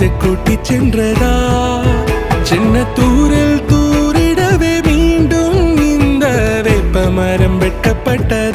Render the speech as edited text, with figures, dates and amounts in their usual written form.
வைத்து கூட்டி சென்றதா? சின்ன தூரில் தூரிடவே மீண்டும் இந்த வேப்ப மரம் வெட்டப்பட்டதா?